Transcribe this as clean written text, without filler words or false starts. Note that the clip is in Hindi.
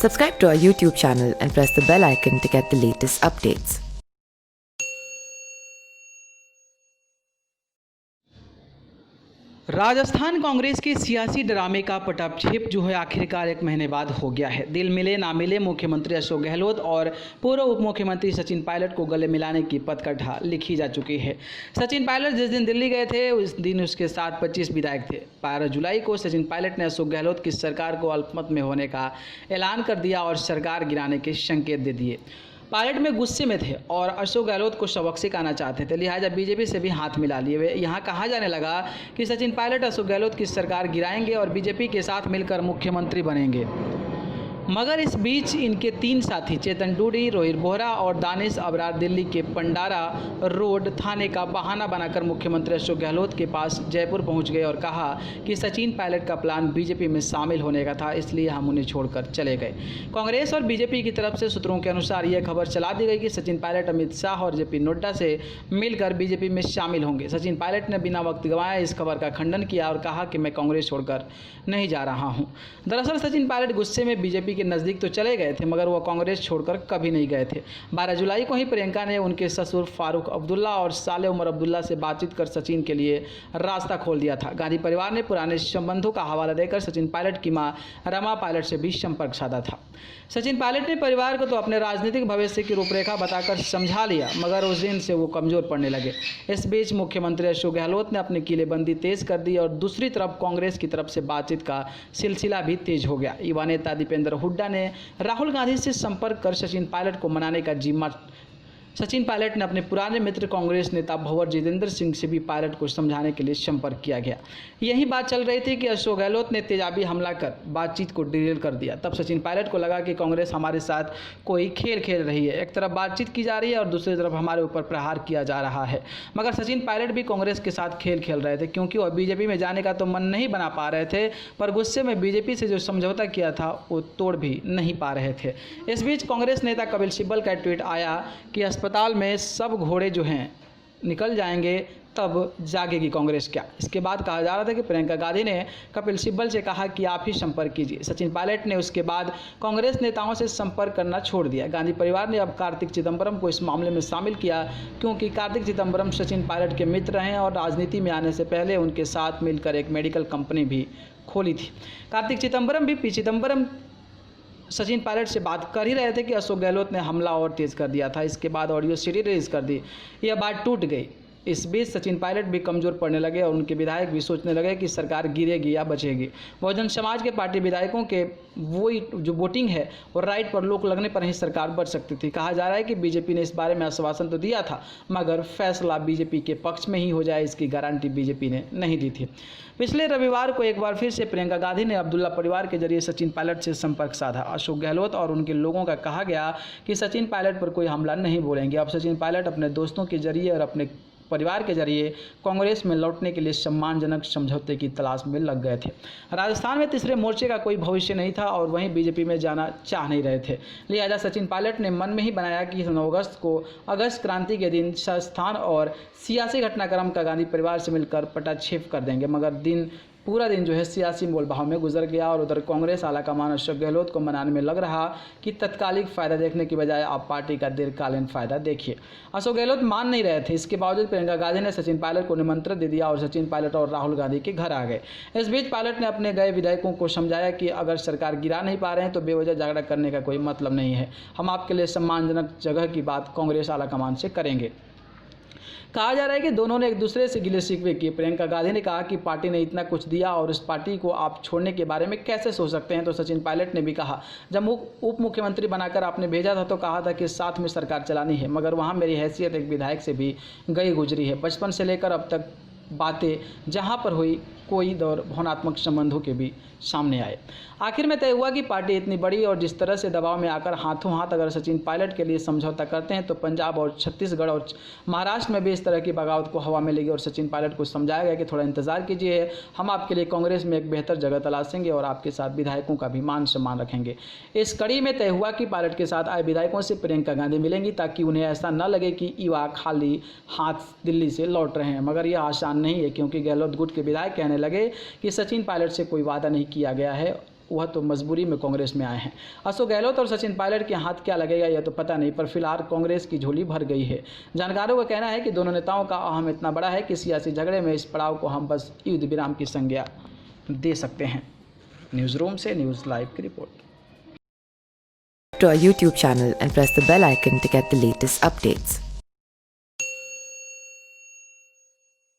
Subscribe to our YouTube channel and press the bell icon to get the latest updates. Rajasthan Congress के सियासी ड्रामे का पटाक्षेप जो है आखिरकार एक महीने बाद हो गया है। दिल मिले ना मिले मुख्यमंत्री अशोक गहलोत और पूर्व उप मुख्यमंत्री सचिन पायलट को गले मिलाने की पथकथा लिखी जा चुकी है। सचिन पायलट जिस दिन दिल्ली गए थे उस दिन उसके साथ 25 विधायक थे। 12 जुलाई को सचिन पायलट ने अशोक गहलोत की सरकार को अल्पमत में होने का ऐलान कर दिया और सरकार गिराने के संकेत दे दिए। पायलट में गुस्से में थे और अशोक गहलोत को सबक सिखाना चाहते थे, लिहाजा बीजेपी से भी हाथ मिला लिए। यहाँ कहा जाने लगा कि सचिन पायलट अशोक गहलोत की सरकार गिराएंगे और बीजेपी के साथ मिलकर मुख्यमंत्री बनेंगे। मगर इस बीच इनके 3 साथी चेतन डूडी, रोहित बोहरा और दानिश अबरार दिल्ली के पंडारा रोड थाने का बहाना बनाकर मुख्यमंत्री अशोक गहलोत के पास जयपुर पहुंच गए और कहा कि सचिन पायलट का प्लान बीजेपी में शामिल होने का था, इसलिए हम उन्हें छोड़कर चले गए। कांग्रेस और बीजेपी की तरफ से सूत्रों के अनुसार यह खबर चला दी गई कि सचिन पायलट अमित शाह और जेपी नड्डा से मिलकर बीजेपी में शामिल होंगे। सचिन पायलट ने बिना वक्त गंवाए इस खबर का खंडन किया और कहा कि मैं कांग्रेस छोड़कर नहीं जा रहा हूँ। दरअसल सचिन पायलट गुस्से में बीजेपी के नज़दीक तो चले गए थे, मगर वह कांग्रेस छोड़कर कभी नहीं गए थे। 12 जुलाई को ही प्रियंका ने उनके ससुर फारूक अब्दुल्ला और साले उमर अब्दुल्ला से बातचीत कर सचिन के लिए रास्ता खोल दिया था। गांधी परिवार ने पुराने संबंधों का हवाला देकर सचिन पायलट की मां रमा पायलट से भी संपर्क साधा था। सचिन पायलट ने परिवार को तो अपने राजनीतिक भविष्य की रूपरेखा बताकर समझा लिया, मगर उस दिन से वो कमजोर पड़ने लगे। इस बीच मुख्यमंत्री अशोक गहलोत ने अपनी किलेबंदी तेज कर दी और दूसरी तरफ कांग्रेस की तरफ से बातचीत का सिलसिला भी तेज हो गया। युवा नेता दीपेंद्र हुड्डा ने राहुल गांधी से संपर्क कर सचिन पायलट को मनाने का जिम्मा सचिन पायलट ने अपने पुराने मित्र कांग्रेस नेता भंवर जितेंद्र सिंह से भी पायलट को समझाने के लिए संपर्क किया गया। यही बात चल रही थी कि अशोक गहलोत ने तेजाबी हमला कर बातचीत को डिरेल कर दिया। तब सचिन पायलट को लगा कि कांग्रेस हमारे साथ कोई खेल खेल रही है, एक तरफ बातचीत की जा रही है और दूसरी तरफ हमारे ऊपर प्रहार किया जा रहा है। मगर सचिन पायलट भी कांग्रेस के साथ खेल खेल रहे थे, क्योंकि वह बीजेपी में जाने का तो मन नहीं बना पा रहे थे, पर गुस्से में बीजेपी से जो समझौता किया था वो तोड़ भी नहीं पा रहे थे। इस बीच कांग्रेस नेता कपिल सिब्बल का ट्वीट आया कि अस्पताल में सब घोड़े जो हैं निकल जाएंगे तब जागेगी कांग्रेस क्या। इसके बाद कहा जा रहा था कि प्रियंका गांधी ने कपिल सिब्बल से कहा कि आप ही संपर्क कीजिए। सचिन पायलट ने उसके बाद कांग्रेस नेताओं से संपर्क करना छोड़ दिया। गांधी परिवार ने अब कार्तिक चिदंबरम को इस मामले में शामिल किया, क्योंकि कार्तिक चिदंबरम सचिन पायलट के मित्र हैं और राजनीति में आने से पहले उनके साथ मिलकर एक मेडिकल कंपनी भी खोली थी। कार्तिक चिदंबरम भी चिदंबरम सचिन पायलट से बात कर ही रहे थे कि अशोक गहलोत ने हमला और तेज़ कर दिया था। इसके बाद ऑडियो सीडी रिलीज कर दी, यह बात टूट गई। इस बीच सचिन पायलट भी कमज़ोर पड़ने लगे और उनके विधायक भी सोचने लगे कि सरकार गिरेगी या बचेगी। बहुजन समाज के पार्टी विधायकों के वो जो वोटिंग है और राइट पर लोग लगने पर ही सरकार बच सकती थी। कहा जा रहा है कि बीजेपी ने इस बारे में आश्वासन तो दिया था, मगर फैसला बीजेपी के पक्ष में ही हो जाए इसकी गारंटी बीजेपी ने नहीं दी थी। पिछले रविवार को एक बार फिर से प्रियंका गांधी ने अब्दुल्ला परिवार के जरिए सचिन पायलट से संपर्क साधा। अशोक गहलोत और उनके लोगों का कहा गया कि सचिन पायलट पर कोई हमला नहीं बोलेंगे। अब सचिन पायलट अपने दोस्तों के जरिए और अपने परिवार के जरिए कांग्रेस में लौटने के लिए सम्मानजनक समझौते की तलाश में लग गए थे। राजस्थान में तीसरे मोर्चे का कोई भविष्य नहीं था और वहीं बीजेपी में जाना चाह नहीं रहे थे, लिहाजा सचिन पायलट ने मन में ही बनाया कि 9 अगस्त को अगस्त क्रांति के दिन संस्थान और सियासी घटनाक्रम का गांधी परिवार से मिलकर पटाक्षेप कर देंगे। मगर पूरा दिन जो है सियासी मोलभाव में गुजर गया और उधर कांग्रेस आलाकमान अशोक गहलोत को मनाने में लग रहा कि तत्कालिक फ़ायदा देखने की बजाय आप पार्टी का दीर्घकालीन फ़ायदा देखिए। अशोक गहलोत मान नहीं रहे थे। इसके बावजूद प्रियंका गांधी ने सचिन पायलट को निमंत्रण दे दिया और सचिन पायलट और राहुल गांधी के घर आ गए। इस बीच पायलट ने अपने गए विधायकों को समझाया कि अगर सरकार गिरा नहीं पा रहे हैं तो बेवजह झगड़ा करने का कोई मतलब नहीं है, हम आपके लिए सम्मानजनक जगह की बात कांग्रेस आलाकमान से करेंगे। कहा जा रहा है कि दोनों ने एक दूसरे से गिले शिकवे किए। प्रियंका गांधी ने कहा कि पार्टी ने इतना कुछ दिया और इस पार्टी को आप छोड़ने के बारे में कैसे सोच सकते हैं। तो सचिन पायलट ने भी कहा, जब उप मुख्यमंत्री बनाकर आपने भेजा था तो कहा था कि साथ में सरकार चलानी है, मगर वहाँ मेरी हैसियत एक विधायक से भी गई गुजरी है। बचपन से लेकर अब तक बातें जहाँ पर हुई कोई दौर भावनात्मक संबंधों के भी सामने आए। आखिर में तय हुआ कि पार्टी इतनी बड़ी और जिस तरह से दबाव में आकर हाथों हाथ अगर सचिन पायलट के लिए समझौता करते हैं तो पंजाब और छत्तीसगढ़ और महाराष्ट्र में भी इस तरह की बगावत को हवा में लेगी और सचिन पायलट को समझाया गया कि थोड़ा इंतजार कीजिए, हम आपके लिए कांग्रेस में एक बेहतर जगह तलाशेंगे और आपके साथ विधायकों का भी मान सम्मान रखेंगे। इस कड़ी में तय हुआ कि पायलट के साथ आए विधायकों से प्रियंका गांधी मिलेंगी, ताकि उन्हें ऐसा न लगे कि युवा खाली हाथ दिल्ली से लौट रहे हैं। मगर यह आसान नहीं है, क्योंकि गहलोत गुट के विधायक कहने लगे कि सचिन पायलट से कोई वादा नहीं किया गया है वह तो मजबूरी में कांग्रेस में आए हैं। अशोक गहलोत और सचिन पायलट के हाथ क्या लगेगा यह तो पता नहीं, पर फिलहाल कांग्रेस की झोली भर गई है। जानकारों का कहना है कि दोनों नेताओं का अहम इतना बड़ा है कि सियासी झगड़े में इस पड़ाव को हम बस युद्ध विराम की संज्ञा दे सकते हैं। न्यूज़ रूम से न्यूज़ लाइव की report. To our YouTube channel and press the bell icon to get the latest updates.